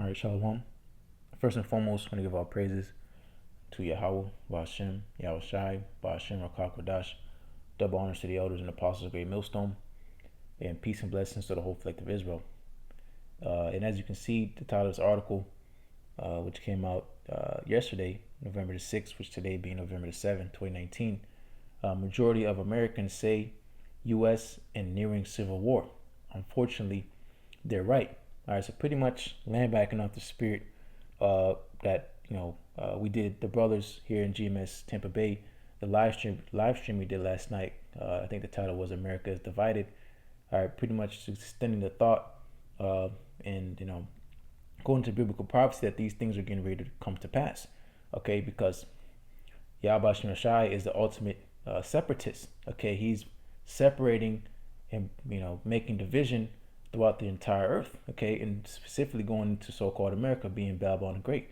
right, Shalom. First and foremost, I want to give all praises to Yahawah, YAHAWASHI, Rakakwadash. Double honors to the elders and apostles of Great Millstone, and peace and blessings to the whole collective Israel. And as you can see, the title of this article, which came out yesterday, November the 6th, which today being November the 7th, 2019, majority of Americans say U.S. and nearing civil war. Unfortunately, they're right. All right, so pretty much land backing off the spirit that we did, the brothers here in GMS Tampa Bay, the live stream we did last night. I think the title was "America is Divided." All right, pretty much extending the thought and going to biblical prophecy that these things are getting ready to come to pass. Okay, because YAHAWASHI is the ultimate separatist. Okay, he's separating and making division throughout the entire earth. Okay, and specifically going into so-called America, being Babal the Great.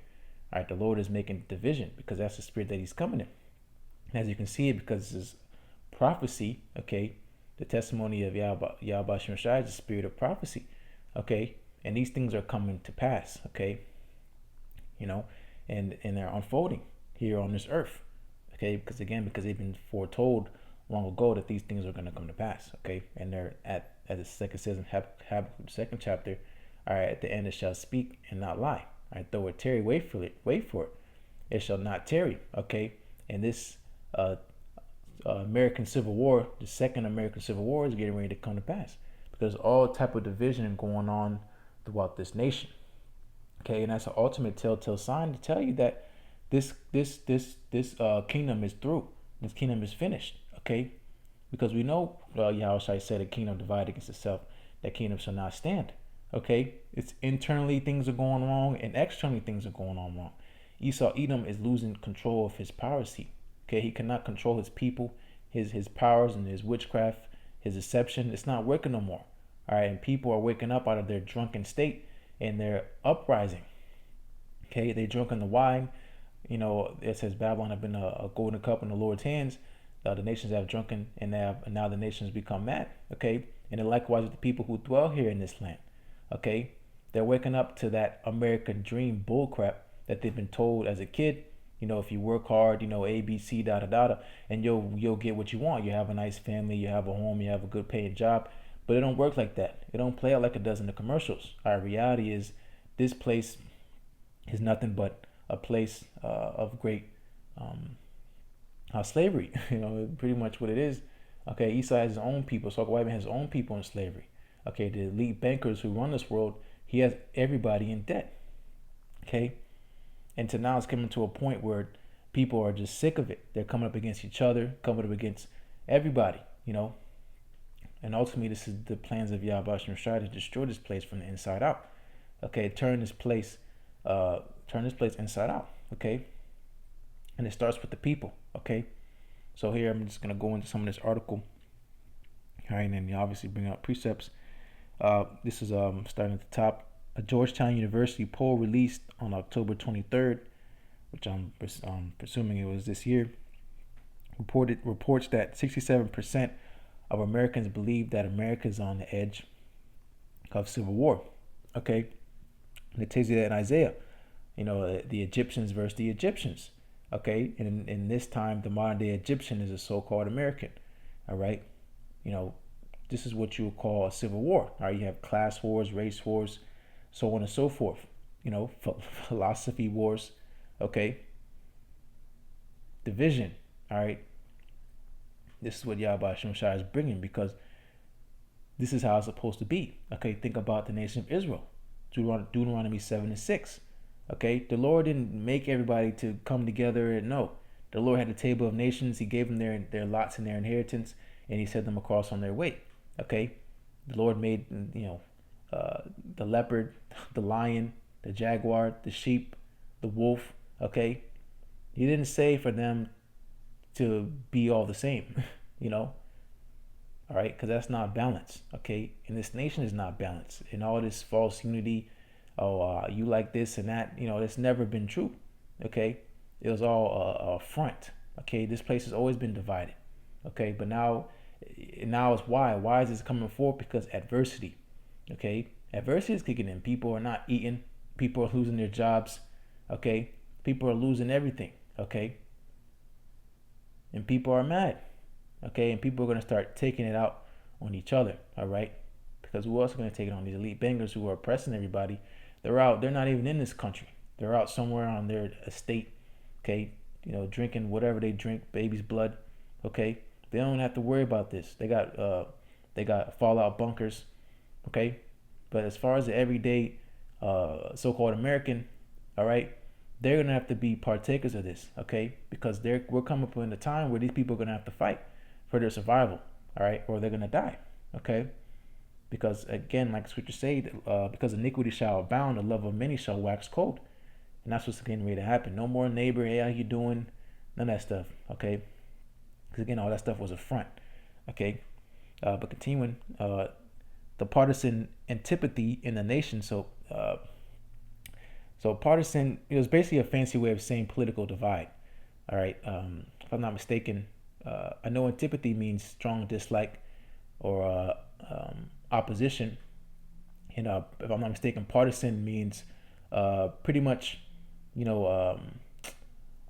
All right, the Lord is making division because that's the spirit that He's coming in. As you can see, because this is prophecy. Okay, the testimony of YAHAWASHI is the spirit of prophecy. Okay, and these things are coming to pass. Okay, and they're unfolding here on this earth. Okay, because they've been foretold long ago that these things are going to come to pass. Okay, and they're as the second says in Habakkuk, the second chapter. All right, at the end it shall speak and not lie. All right, though it tarry, wait for it. It shall not tarry. Okay, and this American Civil War, the second American Civil War, is getting ready to come to pass because all type of division going on throughout this nation. Okay, and that's an ultimate telltale sign to tell you that this kingdom is through. This kingdom is finished. Okay, because we know Yahushua said, "A kingdom divided against itself, that kingdom shall not stand." Okay, it's internally things are going wrong, and externally things are going on wrong. Edom is losing control of his power seat. Okay, he cannot control his people, his powers and his witchcraft, his deception. It's not working no more. All right, and people are waking up out of their drunken state and they're uprising. Okay, they drunk on the wine. It says Babylon have been a golden cup in the Lord's hands. The nations have drunken, and now the nations become mad. Okay, and then likewise with the people who dwell here in this land. Okay, they're waking up to that American dream bullcrap that they've been told as a kid. If you work hard, A, B, C, da, da, da, da, and you'll get what you want. You have a nice family, you have a home, you have a good paying job, but it don't work like that. It don't play out like it does in the commercials. Our reality is this place is nothing but a place of great slavery. Pretty much what it is. Okay, Esau has his own people. So White Man has his own people in slavery. Okay, the elite bankers who run this world, he has everybody in debt. Okay, and so now it's coming to a point where people are just sick of it. They're coming up against each other, coming up against everybody. And ultimately, this is the plans of YAHAWASHI to destroy this place from the inside out. Okay, turn this place inside out. Okay, and it starts with the people. Okay, so here I'm just gonna go into some of this article. All right, and then you obviously bring out precepts. This is starting at the top. A Georgetown University poll released on October 23rd, which I'm presuming it was this year, reports that 67% of Americans believe that America is on the edge of civil war. Okay, and it tells you that in Isaiah, the Egyptians versus the Egyptians. Okay, and in this time, the modern day Egyptian is a so-called American. All right, this is what you would call a civil war. All right, you have class wars, race wars, so on and so forth. Philosophy wars. Okay, division. All right, this is what YAHAWASHI is bringing because this is how it's supposed to be. Okay, think about the nation of Israel. Deuteronomy 7:6. Okay, the Lord didn't make everybody to come together. No, the Lord had a table of nations. He gave them their lots and their inheritance, and He set them across on their way. Okay, the Lord made the leopard, the lion, the jaguar, the sheep, the wolf. Okay, He didn't say for them to be all the same. All right, because that's not balance. Okay, and this nation is not balanced, and all this false unity. You like this and that. It's never been true. Okay, it was all a front. Okay, this place has always been divided. Okay, but now it's why. Why is this coming forth? Because adversity. Okay, adversity is kicking in. People are not eating. People are losing their jobs. Okay, people are losing everything. Okay, and people are mad. Okay, and people are going to start taking it out on each other. All right, because who else is going to take it on? These elite bangers who are oppressing everybody. They're out. They're not even in this country. They're out somewhere on their estate. Okay, drinking whatever they drink, baby's blood. Okay, they don't have to worry about this. They got fallout bunkers. Okay, but as far as the everyday so-called American, all right, they're gonna have to be partakers of this. Okay, because we're coming up in a time where these people are gonna have to fight for their survival. All right, or they're gonna die. Okay, because again, like Scripture say, because iniquity shall abound, the love of many shall wax cold, and that's what's getting ready to happen. No more neighbor, hey, how you doing? None of that stuff. Okay, because again, all that stuff was a front. Okay, but continuing, the partisan antipathy in the nation. So partisan, it was basically a fancy way of saying political divide. All right, if I'm not mistaken, I know antipathy means strong dislike or opposition. And if I'm not mistaken, partisan means pretty much, a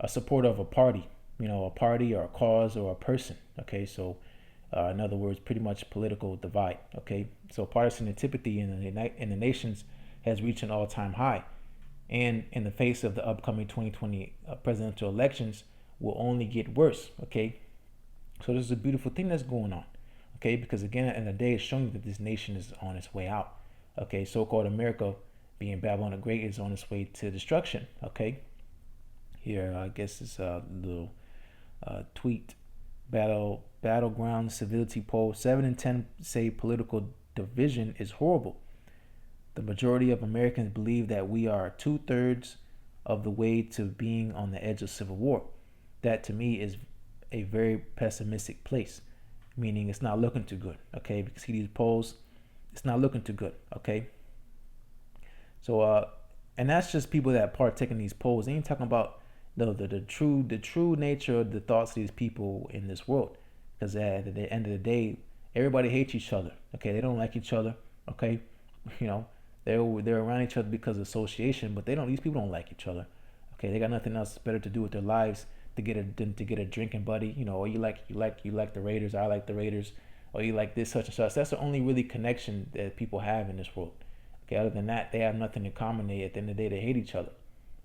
supporter of a party, a party or a cause or a person. Okay, so in other words, pretty much political divide. Okay, so partisan antipathy in the nations has reached an all-time high, and in the face of the upcoming 2020 presidential elections, will only get worse. Okay, so this is a beautiful thing that's going on. Okay, because again, at the end of the day, it's showing that this nation is on its way out. Okay, so-called America, being Babylon the Great, is on its way to destruction. Okay, here I guess it's a little tweet. Battleground civility poll: 7 in 10 say political division is horrible. The majority of Americans believe that we are 2/3 of the way to being on the edge of civil war. That to me is a very pessimistic place, meaning it's not looking too good. Okay, because see these polls, it's not looking too good. Okay, so and that's just people that partake in these polls. They ain't talking about the true nature of the thoughts of these people in this world. Because at the end of the day, everybody hates each other. Okay, they don't like each other. Okay, they're around each other because of association, but these people don't like each other. Okay, they got nothing else better to do with their lives to get a drinking buddy. Or you like the Raiders, I like the Raiders, or you like this such and such. That's the only really connection that people have in this world. Okay, other than that, they have nothing in common. At the end of the day, they hate each other.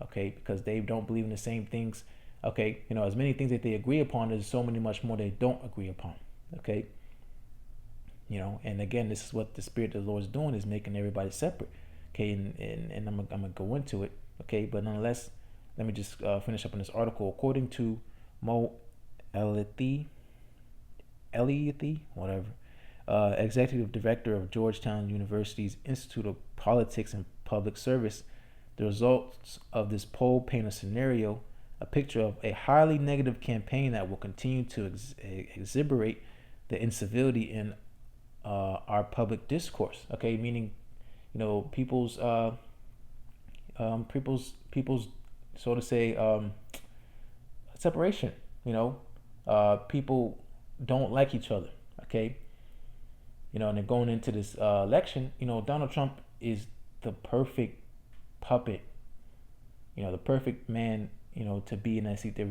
Okay, because they don't believe in the same things. Okay, as many things that they agree upon, there's so many much more they don't agree upon. Okay, and again, this is what the Spirit of the Lord is doing, is making everybody separate. Okay, and I'm gonna go into it. Okay, but nonetheless, let me just finish up on this article. According to Mo Elithi, whatever, executive director of Georgetown University's Institute of Politics and Public Service, the results of this poll paint a picture of a highly negative campaign that will continue to exhiberate the incivility in our public discourse. Okay, meaning, people's so to say separation. People don't like each other. Okay, and then going into this election, Donald Trump is the perfect puppet, the perfect man, to be in that seat that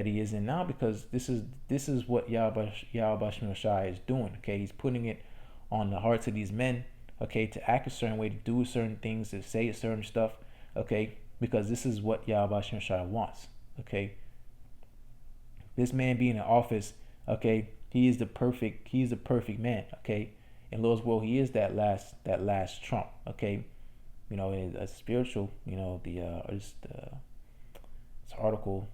he is in now, because this is what YAHAWASHI is doing. Okay, he's putting it on the hearts of these men, okay, to act a certain way, to do certain things, to say certain stuff, okay, because this is what YAHAWASHI wants. Okay, this man being in office, okay, he's the perfect man. Okay, in Lord's world, he is that last Trump. Okay, a spiritual, this article,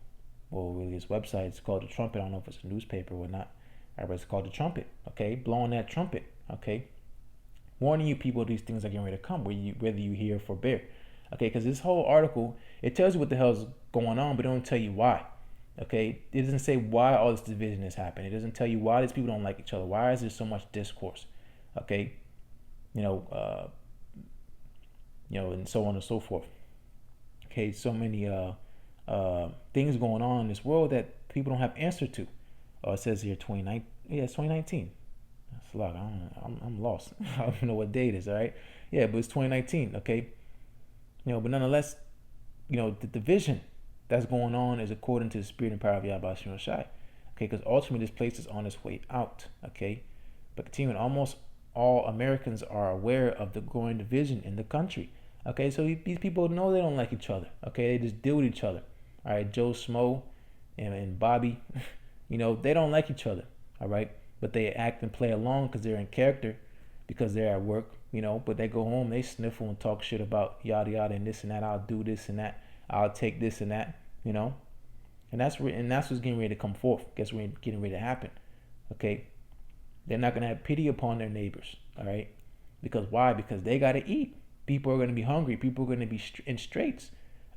well, really his website, it's called The Trumpet. I don't know if it's a newspaper or not, but it's called The Trumpet. Okay, blowing that trumpet. Okay, warning you people these things are getting ready to come, whether you hear or forbear. Okay, because this whole article, it tells you what the hell's going on, but it don't tell you why. Okay, it doesn't say why all this division has happened. It doesn't tell you why these people don't like each other. Why is there so much discourse? Okay, and so on and so forth. Okay, so many things going on in this world that people don't have answer to. It says here 2019. Yeah, it's 2019. That's a lot. I'm lost. I don't even know what date it is. All right. Yeah, but it's 2019. Okay. But nonetheless, the division that's going on is according to the spirit and power of YAHAWASHI. Okay, because ultimately this place is on its way out. Okay, but continuing, almost all Americans are aware of the growing division in the country. Okay, so these people know they don't like each other. Okay, they just deal with each other. All right, Joe Smo and Bobby, they don't like each other. All right, but they act and play along because they're in character, because they're at work. But they go home, they sniffle and talk shit about yada yada and this and that. I'll do this and that. I'll take this and that. And that's what's getting ready to come forth. Guess what's getting ready to happen. Okay, they're not gonna have pity upon their neighbors. All right, because why? Because they gotta eat. People are gonna be hungry. People are gonna be in straits.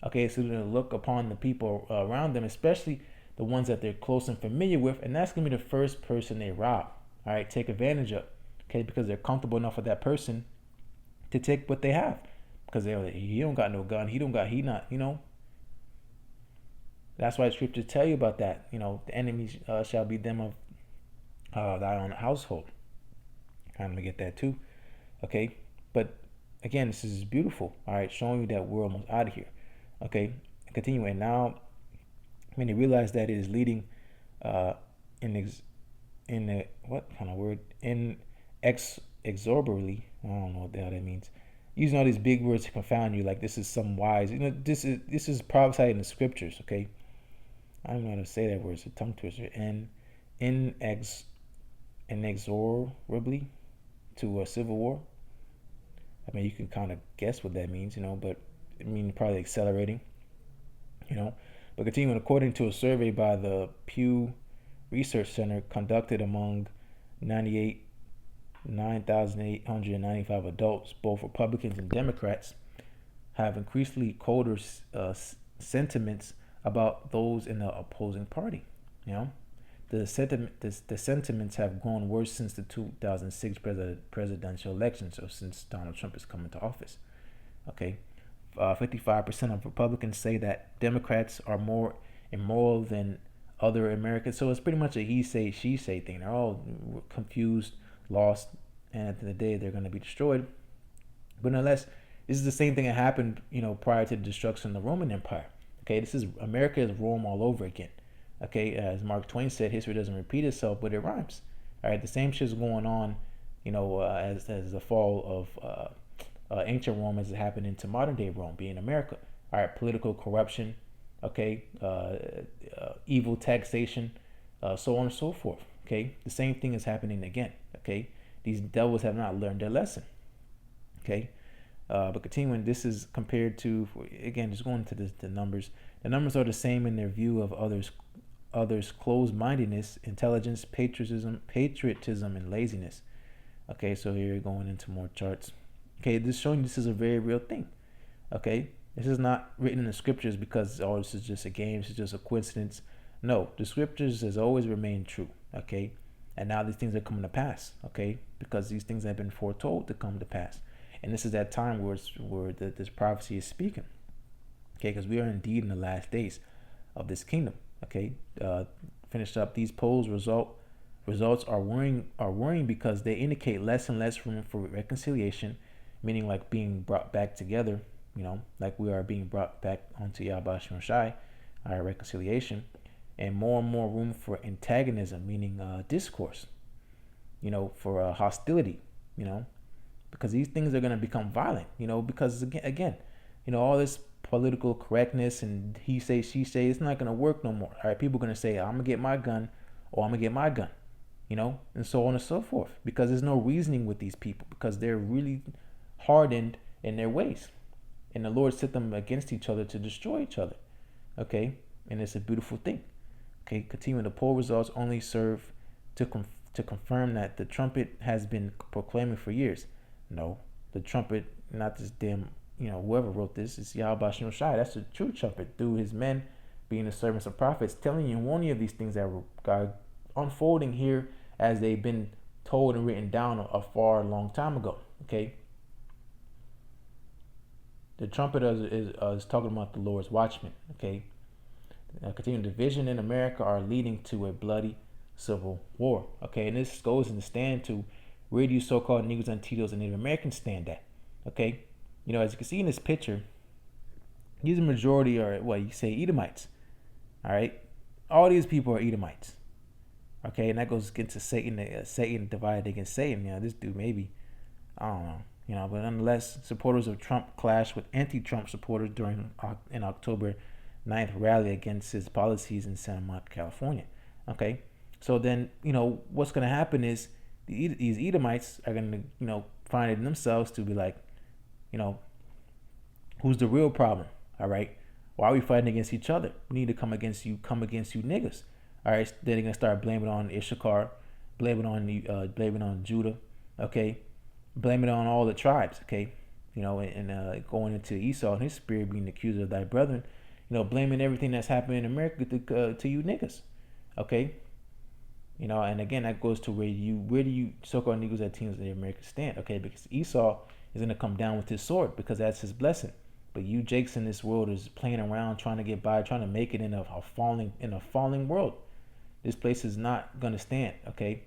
Okay, so they're gonna look upon the people around them, especially the ones that they're close and familiar with, and that's gonna be the first person they rob. All right, take advantage of. Okay, because they're comfortable enough with that person to take what they have, because they're like, he don't got no gun, he not. That's why the scriptures tell you about that. The enemies shall be them of thy own household. I'm gonna get that too. Okay, but again, this is beautiful. All right, showing you that we're almost out of here. Okay, continuing now. When they realize that it is leading inexorably. I don't know what the hell that means. Using all these big words to confound you, like this is some wise. This is prophesied in the scriptures. Okay, I don't know how to say that word. It's a tongue twister. And inexorably to a civil war. I mean, you can kind of guess what that means, but I mean probably accelerating. But continuing, according to a survey by the Pew Research Center conducted among 9,895 adults, both Republicans and Democrats have increasingly colder sentiments about those in the opposing party. The sentiments have grown worse since the 2006 presidential election, so since Donald Trump has come into office. Okay, 55% of Republicans say that Democrats are more immoral than other Americans. So it's pretty much a he say, she say thing. They're all confused, lost, and at the end of the day, they're going to be destroyed. But nonetheless, this is the same thing that happened, prior to the destruction of the Roman Empire. Okay, this is America is Rome all over again. Okay, as Mark Twain said, history doesn't repeat itself, but it rhymes. All right, the same shit's going on, as the fall of ancient Rome as it happened into modern day Rome, being America. All right, political corruption, okay, evil taxation, so on and so forth. Okay, the same thing is happening again. Okay, these devils have not learned their lesson. Okay, but continuing, this is compared to, again, just going to the numbers. The numbers are the same in their view of others' closed-mindedness, intelligence, patriotism, and laziness. Okay, so here you're going into more charts. Okay, this showing this is a very real thing. Okay, this is not written in the scriptures because this is just a game, this is just a coincidence. No, the scriptures has always remained true. Okay, and now these things are coming to pass. Okay, because these things have been foretold to come to pass, and this is that time where this prophecy is speaking. Okay, because we are indeed in the last days of this kingdom. Okay, finished up. These polls results are worrying because they indicate less and less room for reconciliation, meaning like being brought back together. Like we are being brought back onto YAHAWASHI, our reconciliation, and more room for antagonism, meaning discourse. For hostility. Because these things are going to become violent. Because again, all this political correctness and he say, she say, it's not going to work no more. All right, people are going to say, I'm going to get my gun, or I'm going to get my gun, and so on and so forth, because there's no reasoning with these people, because they're really hardened in their ways, and the Lord set them against each other to destroy each other. Okay, and it's a beautiful thing. Okay, continuing, the poll results only serve to confirm that the trumpet has been proclaiming for years. No, the trumpet, not this damn, whoever wrote this, is YAHAWASHI. That's the true trumpet through his men, being the servants of prophets, telling you and warning you of these things that are unfolding here as they've been told and written down a far long time ago. Okay, the trumpet is talking about the Lord's watchmen. Okay, continuing, division in America are leading to a bloody civil war. Okay, and this goes in the stand to where do you so-called Negroes and Tito's and Native Americans stand at? Okay, as you can see in this picture, These majority are what you say Edomites. All right, all these people are Edomites. Okay, and that goes into Satan. Satan divided against Satan. This dude maybe, I don't know. But nonetheless, supporters of Trump clashed with anti-Trump supporters during an October 9th rally against his policies in Santa Monica, California. Okay, so then what's going to happen is these Edomites are going to find it in themselves to be like, who's the real problem? All right, why are we fighting against each other? We need to come against you niggas. All right, then they're gonna start blaming on Issachar, blaming on Judah, okay, blaming on all the tribes, okay, and going into Esau and his spirit being accused of thy brethren, blaming everything that's happening in America to you niggas, okay, and again that goes to where do you so-called niggas that teams in America stand, okay, because Esau is gonna come down with his sword because that's his blessing. But you Jakes in this world is playing around, trying to get by, trying to make it in a falling world. This place is not gonna stand, okay?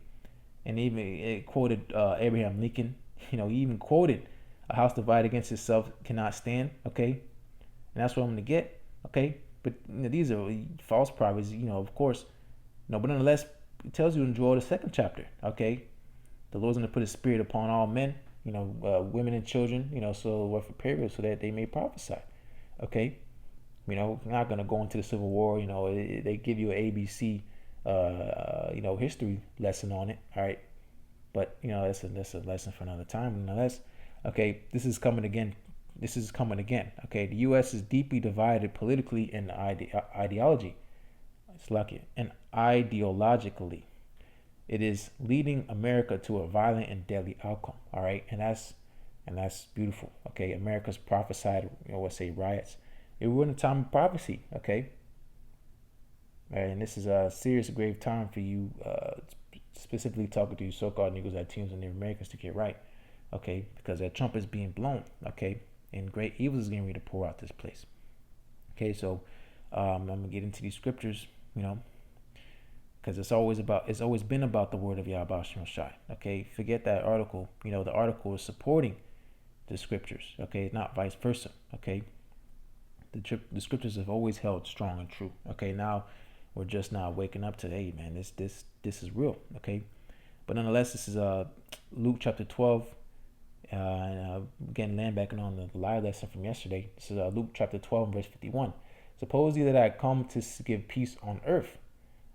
And even it quoted Abraham Lincoln. He even quoted, "A house divided against itself cannot stand." Okay, and that's what I'm gonna get. Okay, but these are false prophets. Of course, but nonetheless, it tells you in Joel the 2nd chapter. Okay, the Lord's gonna put His Spirit upon all men. Women and children. So what for period, so that they may prophesy. Okay, not gonna go into the Civil War. They give you an ABC. History lesson on it. All right, but that's a lesson for another time. Nonetheless, okay, this is coming again. Okay, the U.S. is deeply divided politically and ideology. It's lucky and ideologically. It is leading America to a violent and deadly outcome. All right, and that's beautiful. Okay, America's prophesied, let's say riots. We're in a time of prophecy. Okay. And this is a serious, grave time for you, specifically talking to you so-called niggas that teams in the Americans to get right, okay? Because that Trump is being blown, okay? And great evil is getting ready to pour out this place, okay? So I'm gonna get into these scriptures, because it's always been about the word of YAHAWASHI, okay? Forget that article. The article is supporting the scriptures, okay? Not vice versa, okay? The scriptures have always held strong and true, okay? Now we're just now waking up to, hey man, this is real, okay? But nonetheless, this is Luke chapter 12. Again, land backing on the live lesson from yesterday. This is Luke chapter 12, verse 51. Suppose ye that I come to give peace on earth.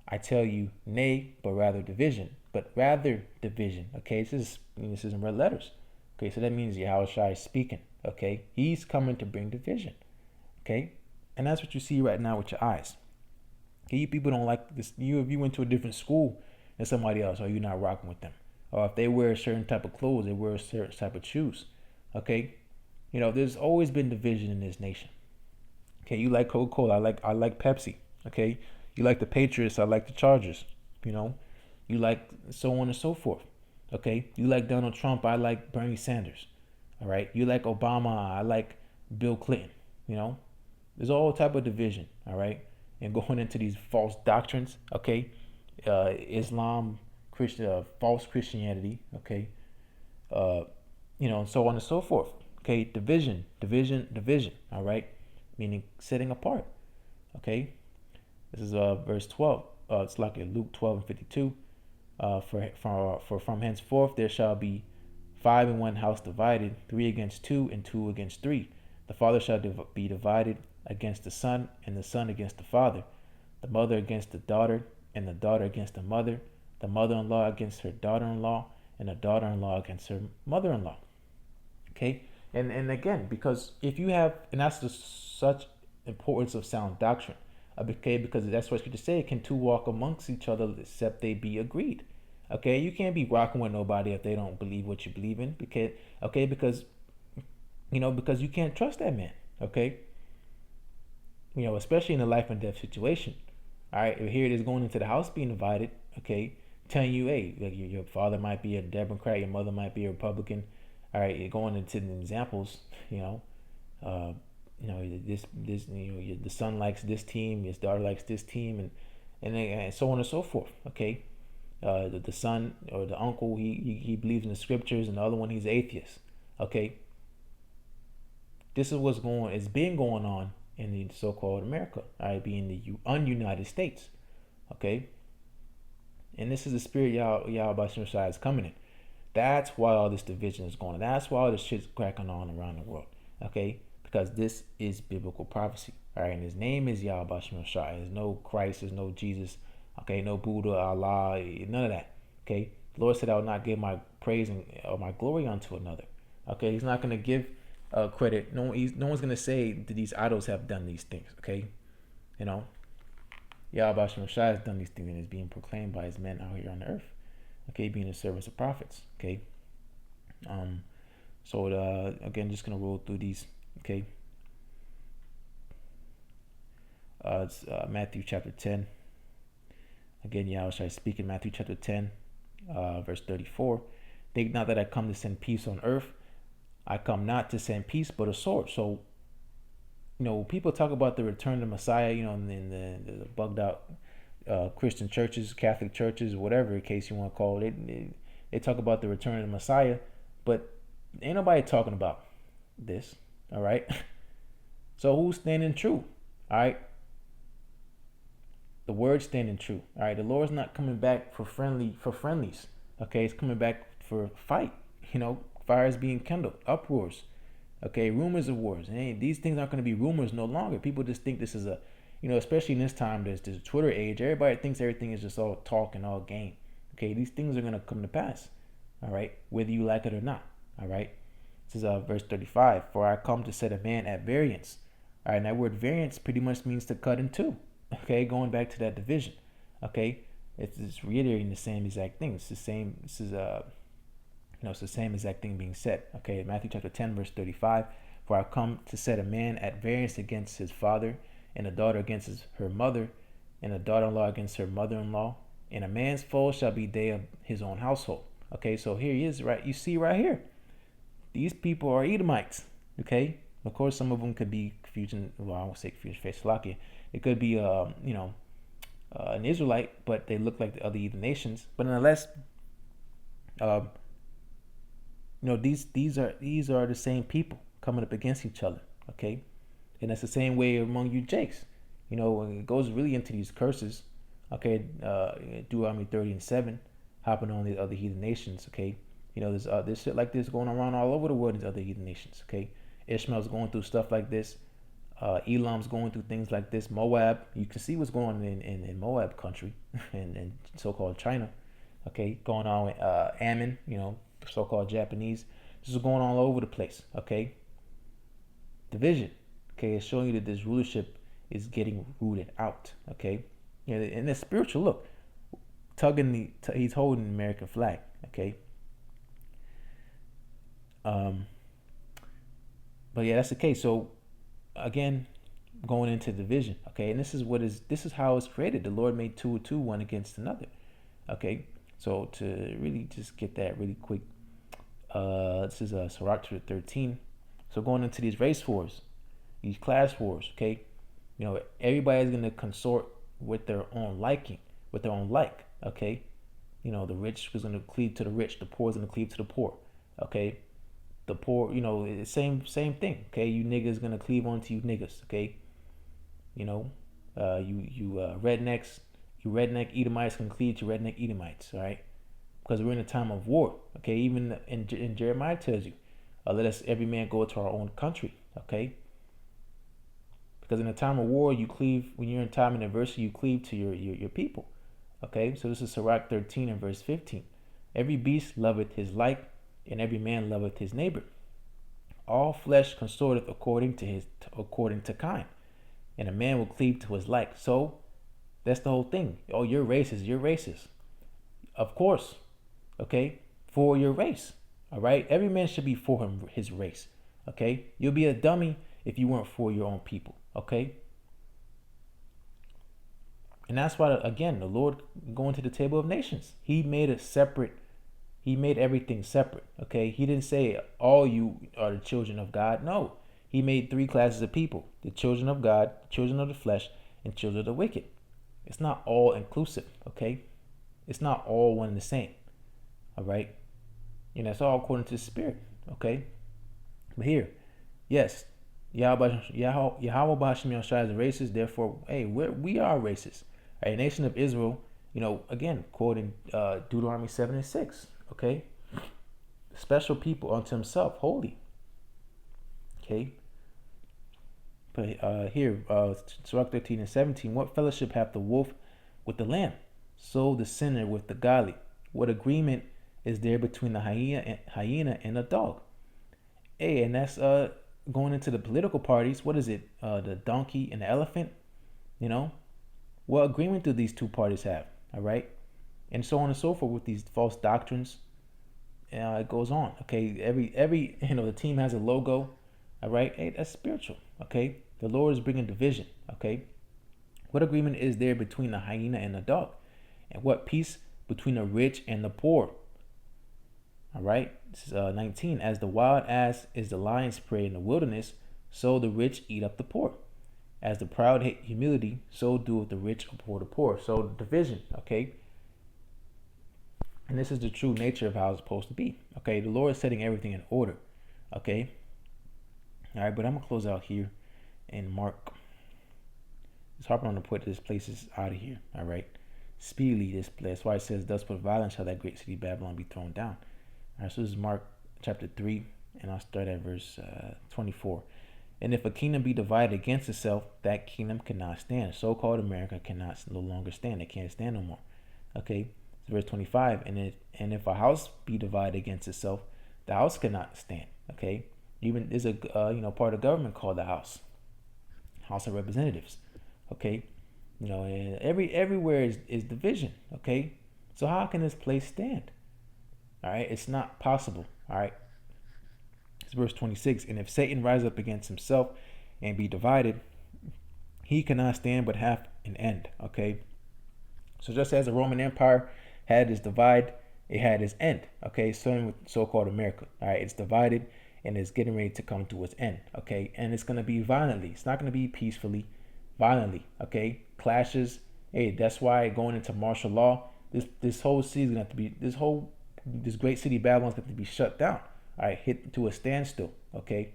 I tell you, nay, but rather division. Okay, this is in red letters. Okay, so that means Yahawashi is speaking. Okay, He's coming to bring division. Okay, and that's what you see right now with your eyes. Okay, you people don't like this. If you went to a different school than somebody else, or you're not rocking with them, or if they wear a certain type of clothes, they wear a certain type of shoes. Okay, there's always been division in this nation. Okay, you like Coca-Cola, I like Pepsi. Okay, you like the Patriots, I like the Chargers. You like so on and so forth. Okay, you like Donald Trump, I like Bernie Sanders. All right, you like Obama, I like Bill Clinton. There's all type of division. All right. And going into these false doctrines, okay, Islam, false Christianity, okay, and so on and so forth, okay, division, all right, meaning setting apart, okay. This is verse 12. It's like Luke 12 and 52. For from henceforth there shall be 5 in one house divided, 3 against 2, and 2 against 3. The father shall be divided against the son, and the son against the father, the mother against the daughter, and the daughter against the mother-in-law against her daughter-in-law, and the daughter-in-law against her mother-in-law. Okay, and again, because if you have, and that's such importance of sound doctrine, okay, because that's what Scripture say, can two walk amongst each other except they be agreed. Okay, you can't be rocking with nobody if they don't believe what you believe in, because you can't trust that man. Okay, especially in a life and death situation. All right, here it is going into the house being divided. Okay, telling you, hey, like your father might be a Democrat, your mother might be a Republican. All right, you're going into the examples. The son likes this team, his daughter likes this team, and so on and so forth. Okay, the son or the uncle, he believes in the scriptures, and the other one, he's atheist. Okay, this is what's it's been going on in the so-called America, all right, being the ununited states, okay? And this is the spirit Yahawah is coming in. That's why all this division is going on. That's why all this shit's cracking on around the world, okay? Because this is biblical prophecy, all right? And his name is Yahawah. There's no Christ, there's no Jesus, okay? No Buddha, Allah, none of that, okay? The Lord said, I will not give my praise and or my glory unto another, okay? He's not going to give credit. No one's going to say that these idols have done these things, okay? You know, Yahawah has done these things and is being proclaimed by his men out here on the earth, okay, being the servants of prophets, okay? So again, just gonna roll through these, okay? It's Matthew chapter 10. Again, Yahweh speaking, Matthew chapter 10, verse 34. Think not that I come to send peace on earth. I come not to send peace, but a sword. So, you know, people talk about the return of the Messiah, you know, in the bugged out Christian churches, Catholic churches, whatever case you want to call it. They talk about the return of the Messiah, but ain't nobody talking about this, all right? So who's standing true, all right? The word's standing true, all right? The Lord's not coming back for friendlies, okay? It's coming back for fight, you know, fires being kindled, uproars, okay? Rumors of wars. And these things aren't going to be rumors no longer. People just think this is a, you know, especially in this time, there's this Twitter age. Everybody thinks everything is just all talk and all game. Okay, these things are going to come to pass. All right, whether you like it or not. All right, this is verse 35. For I come to set a man at variance. All right, and that word variance pretty much means to cut in two. Okay, going back to that division. Okay, it's just reiterating the same exact thing. It's the same. This is it's the same exact thing being said. Okay, Matthew chapter 10, verse 35. For I come to set a man at variance against his father, and a daughter against her mother, and a daughter-in-law against her mother-in-law. And a man's foe shall be they of his own household. Okay, so here he is, right? You see right here. These people are Edomites. Okay, of course, some of them could be fusion. Well, I won't say fusion face Salakia. It could be, an Israelite, but they look like the other heathen nations. But nonetheless, these are the same people coming up against each other. Okay, and that's the same way among you Jakes. You know, it goes really into these curses. Okay, Deuteronomy 30:7, hopping on the other heathen nations. Okay, you know, there's shit like this going around all over the world in these other heathen nations. Okay, Ishmael's going through stuff like this. Elam's going through things like this. Moab, you can see what's going on in Moab country and so-called China. Okay, going on with Ammon, you know, so-called Japanese. This is going all over the place. Okay, division. Okay, it's showing you that this rulership is getting rooted out. Okay, and the spiritual look, he's holding the American flag. Okay, but yeah, that's the case. So again, going into division. Okay, and this is how it's created. The Lord made two one against another. Okay, so to really just get that really quick, this is Sirach 13. So going into these race wars, these class wars, okay, you know, everybody's gonna consort with their own liking, with their own like, okay. You know, the rich is gonna cleave to the rich, the poor is gonna cleave to the poor, okay. The poor, you know, same thing, okay. You niggas gonna cleave onto you niggas, okay. You know, you rednecks, you redneck Edomites can cleave to redneck Edomites, all right, because we're in a time of war, okay. Even in Jeremiah tells you, let us every man go to our own country, okay. Because in a time of war, you cleave. When you're in time of adversity, you cleave to your people. Okay, so this is Sirach 13 and verse 15. Every beast loveth his like, and every man loveth his neighbor. All flesh consorteth according to kind, and a man will cleave to his like. So that's the whole thing. Oh, you're racist. Of course, okay, for your race. All right, every man should be for his race. Okay, you'll be a dummy if you weren't for your own people. Okay, and that's why, again, the Lord going to the table of nations, he made everything separate. Okay, he didn't say all you are the children of God. No, he made three classes of people: the children of God, children of the flesh, and children of the wicked. It's not all inclusive. Okay, it's not all one and the same. All right, and that's all according to the Spirit. Okay, but here, yes, YAHAWASHI is a racist. Therefore, hey, we are racist. A nation of Israel, again, quoting Deuteronomy 7 and 6. Okay, special people unto himself, holy. Okay. But here, Sirach 13 and 17. What fellowship hath the wolf with the lamb? So the sinner with the godly. What agreement is there between the hyena and a dog? Hey, and that's going into the political parties. What is it? The donkey and the elephant. What agreement do these two parties have? All right, and so on and so forth with these false doctrines. It goes on. Okay, every the team has a logo. All right, hey, that's spiritual. Okay, the Lord is bringing division. Okay, what agreement is there between the hyena and the dog? And what peace between the rich and the poor? All right, this is 19. As the wild ass is the lion's prey in the wilderness, so the rich eat up the poor. As the proud hate humility, so doeth the rich abhor the poor. So division, okay? And this is the true nature of how it's supposed to be. Okay, the Lord is setting everything in order. Okay. All right, but I'm gonna close out here and Mark. It's harping on the point that this place is out of here. All right. Speedily this place. That's why it says, thus with violence shall that great city Babylon be thrown down. All right, so this is Mark chapter 3, and I'll start at verse 24. And if a kingdom be divided against itself, that kingdom cannot stand. So-called America cannot no longer stand. It can't stand no more. Okay, so verse 25. And if a house be divided against itself, the house cannot stand. Okay, even there's a part of government called the House of Representatives. Okay, and everywhere is division. Okay, so how can this place stand? All right, it's not possible. All right. It's verse 26. And if Satan rise up against himself and be divided, he cannot stand but have an end. Okay. So just as the Roman Empire had its divide, it had its end. Okay. Same with so-called America. All right. It's divided and it's getting ready to come to its end. Okay. And it's going to be violently. It's not going to be peacefully, violently. Okay. Clashes. Hey, that's why going into martial law, this whole city is going to have to be, this great city Babylon is going to be shut down. All right, hit to a standstill. Okay,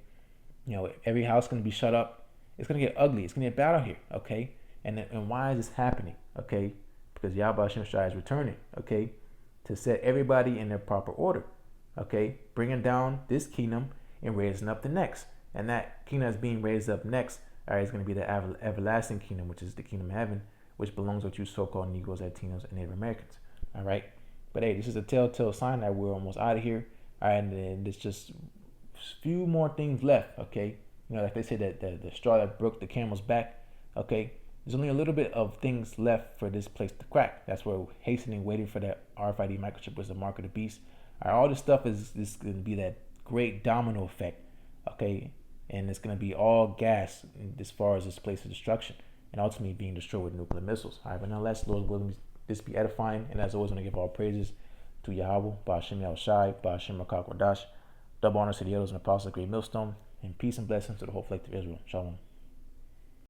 every house is going to be shut up. It's going to get ugly. It's going to get bad out here. Okay, and why is this happening? Okay, because YAHAWASHI is returning. Okay, to set everybody in their proper order. Okay, bringing down this kingdom and raising up the next, and that kingdom that's being raised up next, all right, is going to be the everlasting kingdom, which is the kingdom of heaven, which belongs to you so-called Negroes, Latinos, and Native Americans. All right, but hey, this is a telltale sign that we're almost out of here. All right, and then there's just a few more things left. Okay, like they say that the straw that broke the camel's back. Okay, there's only a little bit of things left for this place to crack. That's where we're hastening, waiting for that RFID microchip was the mark of the beast. All right, all this stuff is going to be that great domino effect. Okay, and it's going to be all gas as far as this place of destruction and ultimately being destroyed with nuclear missiles. All right, but nonetheless, Lord willing, this be edifying, and as always, I want to give all praises to Yahweh, Ba'ashem Yahushai, Ba'ashem Rakak Wadash. Double honors to the elders and apostles of Great Millstone, and peace and blessings to the whole collective Israel. Shalom.